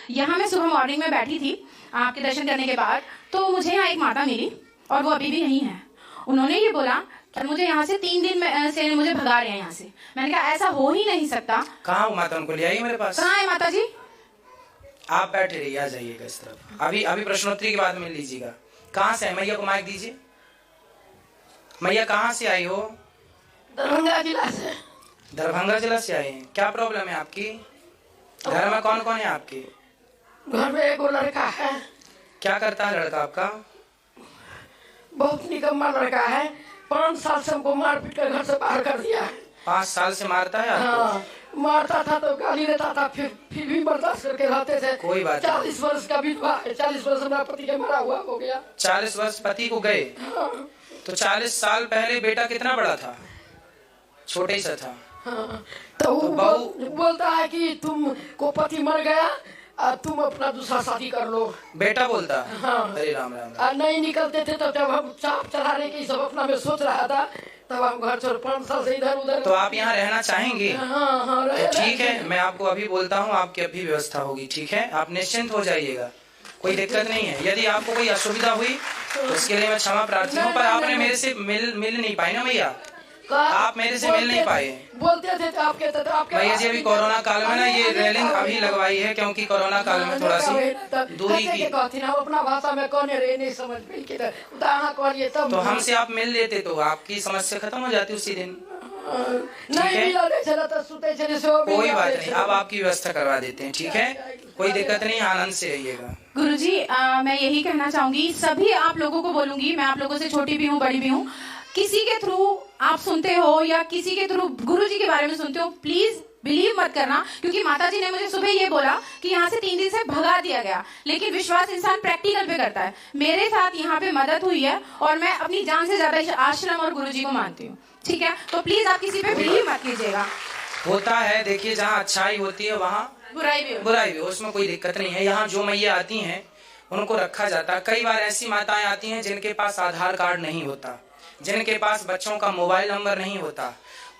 यहाँ मैं सुबह मॉर्निंग में बैठी थी आपके दर्शन करने के बाद, तो मुझे यहाँ एक माता मिली और वो अभी भी नहीं है। उन्होंने ये बोला कि मुझे यहाँ से 3 दिन से मुझे भगा रहे हैं यहाँ से। मैंने कहा ऐसा हो ही नहीं सकता। कहाँ माता, उनको ले आई मेरे पास। कहाँ है माता जी? आप बैठे रहिए, आ जाइएगा इस तरफ। अभी प्रश्नोत्तरी के बाद में लीजिएगा। कहाँ से है? मैया को माइक दीजिए। मैया कहाँ से आई हो? दरभंगा जिला से। दरभंगा जिला से आई हैं। क्या प्रॉब्लम है आपकी? घर में कौन कौन है आपके? घर में एक लड़का है। क्या करता है लड़का आपका? बहुत निकम्मा लड़का है। 5 साल से हमको मार पीट कर घर से बाहर कर दिया है। 5 साल से मारता है आपको? हाँ, मारता था तो गाली देता था, फिर भी बर्दाश्त करके रहते थे। कोई बात नहीं। 40 वर्ष का विधवा है। 40 वर्ष मेरा पति के मरा हुआ हो गया। 40 वर्ष पति को गए। हाँ, तो 40 साल पहले बेटा कितना बड़ा था? छोटे ही सा था। हाँ, तो वो बोलता है कि तुम को पति मर गया, तुम अपना दूसरा शादी कर लो। बेटा बोलता? हाँ। अरे राम राम राम। नहीं निकलते थे तो जब हम चाप चढ़ाने की सब अपना में सोच रहा था, तब हम घर छोड़ 5 साल से इधर उधर। तो आप यहाँ रहना चाहेंगे? हाँ, तो ठीक है, मैं आपको अभी बोलता हूँ, आपकी अभी व्यवस्था होगी। ठीक है, आप निश्चिंत हो जाइएगा, कोई दिक्कत नहीं है। यदि आपको कोई असुविधा हुई तो उसके लिए मैं क्षमा प्रार्थी हूँ, पर आपने मेरे से मिल नहीं पाई ना भैया। आप मेरे से मिल नहीं पाए। बोलते थे तो आपके भैया जी अभी कोरोना काल में ना ये रेलिंग अभी लगवाई है, क्योंकि कोरोना काल में थोड़ा सी दूरी की। अपना भाषा में कौन रहे नहीं समझ पाई, तो हमसे आप मिल लेते तो आपकी समस्या खत्म हो जाती उसी दिन। नहीं तो कोई बात नहीं, अब आपकी व्यवस्था करवा देते हैं। ठीक है, कोई दिक्कत नहीं, आनंद से रहिएगा। गुरुजी मैं यही कहना चाहूंगी, सभी आप लोगों को बोलूंगी, मैं आप लोगों से छोटी भी हूँ बड़ी भी हूँ, किसी के थ्रू आप सुनते हो या किसी के थ्रू गुरुजी के बारे में सुनते हो, प्लीज बिलीव मत करना। क्योंकि माता जी ने मुझे सुबह ये बोला कि यहाँ से 3 दिन से भगा दिया गया, लेकिन विश्वास इंसान प्रैक्टिकल पे करता है। मेरे साथ यहाँ पे मदद हुई है और मैं अपनी जान से ज्यादा आश्रम और गुरुजी को मानती हूँ। ठीक है, तो प्लीज आप किसी पे बिलीव मत कीजिएगा। होता है, देखिए जहाँ अच्छाई होती है वहाँ बुराई भी, उसमें कोई दिक्कत नहीं है। यहाँ जो मैया आती हैं उनको रखा जाता है। कई बार ऐसी माताएं आती हैं जिनके पास आधार कार्ड नहीं होता, जिनके पास बच्चों का मोबाइल नंबर नहीं होता,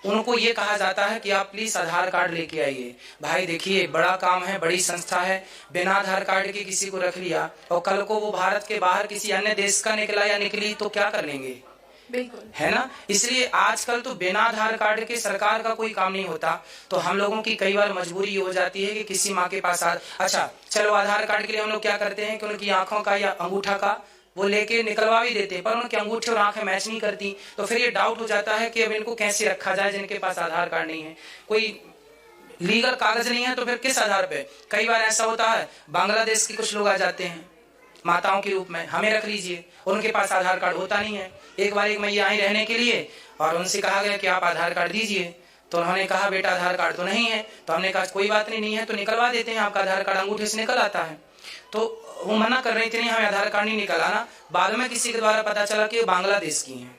उनको ये कहा जाता है कि आप प्लीज आधार कार्ड लेके आइए। भाई देखिए, बड़ा काम है, बड़ी संस्था है, बिना आधार कार्ड के किसी को रख लिया और कल को वो भारत के बाहर किसी अन्य देश का निकला या निकली तो क्या कर लेंगे? बिल्कुल है ना। इसलिए आजकल तो बिना आधार कार्ड के सरकार का कोई काम नहीं होता। तो हम लोगों की कई बार मजबूरी ये हो जाती है कि किसी माँ के पास अच्छा चलो आधार कार्ड के लिए हम लोग क्या करते हैं कि उनकी आंखों का या अंगूठा का वो लेके निकलवा भी देते हैं, पर उनके अंगूठे और आंखें मैच नहीं करती। तो फिर ये डाउट हो जाता है कि अब इनको कैसे रखा जाए जिनके पास आधार कार्ड नहीं है, कोई लीगल कागज नहीं है, तो फिर किस आधार पे। कई बार ऐसा होता है, बांग्लादेश के कुछ लोग आ जाते हैं माताओं के रूप में, हमें रख लीजिए, उनके पास आधार कार्ड होता नहीं है। एक बार एक मैया आई रहने के लिए और उनसे कहा गया कि आप आधार कार्ड दीजिए, तो उन्होंने कहा बेटा आधार कार्ड तो नहीं है। तो हमने कहा कोई बात नहीं है तो निकलवा देते हैं, आपका आधार कार्ड अंगूठे से निकल आता है। तो वो मना कर रही थी, नहीं हमें आधार कार्ड नहीं निकलाना। बाद में किसी के द्वारा पता चला कि वो बांग्लादेश की हैं।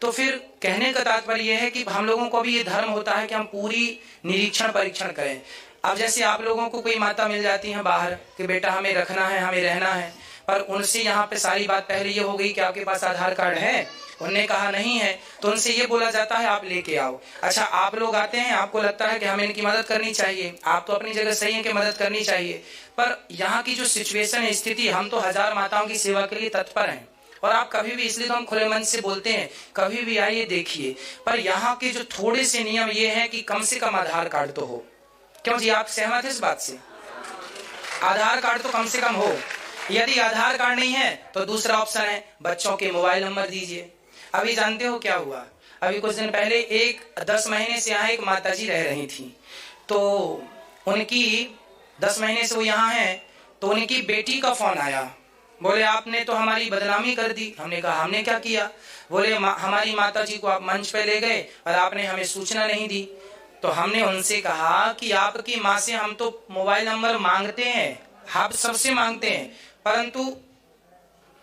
तो फिर कहने का तात्पर्य यह है कि हम लोगों को भी ये धर्म होता है कि हम पूरी निरीक्षण परीक्षण करें। अब जैसे आप लोगों को कोई माता मिल जाती है बाहर कि बेटा हमें रखना है, हमें रहना है, पर उनसे यहाँ पे सारी बात पहले ये हो गई कि आपके पास आधार कार्ड है, उनने कहा नहीं है, तो उनसे ये बोला जाता है आप लेके आओ। अच्छा आप लोग आते हैं, आपको लगता है कि हमें इनकी मदद करनी चाहिए, आप तो अपनी जगह सही है कि मदद करनी चाहिए, पर यहाँ की जो सिचुएशन है, स्थिति, हम तो 1000 माताओं की सेवा के लिए तत्पर हैं और आप कभी भी, इसलिए तो हम खुले मन से बोलते हैं, कभी भी आइए देखिए। पर यहाँ के जो थोड़े से नियम ये है कि कम से कम आधार कार्ड तो हो। क्यों जी, आप सहमत है इस बात से? आधार कार्ड तो कम से कम हो। यदि आधार कार्ड नहीं है तो दूसरा ऑप्शन है बच्चों के मोबाइल नंबर दीजिए। अभी जानते हो क्या हुआ, अभी कुछ दिन पहले 10 महीने से यहाँ एक माताजी रह रही थी, तो उनकी 10 महीने से वो यहाँ है, तो उनकी बेटी का फोन आया, बोले आपने तो हमारी बदनामी कर दी। हमने कहा हमने क्या किया? बोले हमारी माताजी को आप मंच पे ले गए और आपने हमें सूचना नहीं दी। तो हमने उनसे कहा कि आपकी माँ से हम तो मोबाइल नंबर मांगते हैं, आप सबसे मांगते हैं, परंतु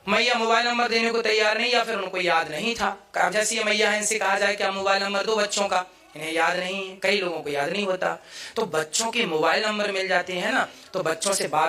मैया मोबाइल नंबर देने को तैयार नहीं, या फिर उनको याद नहीं था। अब जैसे ये मैया है, इनसे कहा जाए कि आप मोबाइल नंबर दो बच्चों का, इन्हें याद नहीं है, कई लोगों को याद नहीं होता। तो बच्चों के मोबाइल नंबर मिल जाते हैं ना, तो बच्चों से बात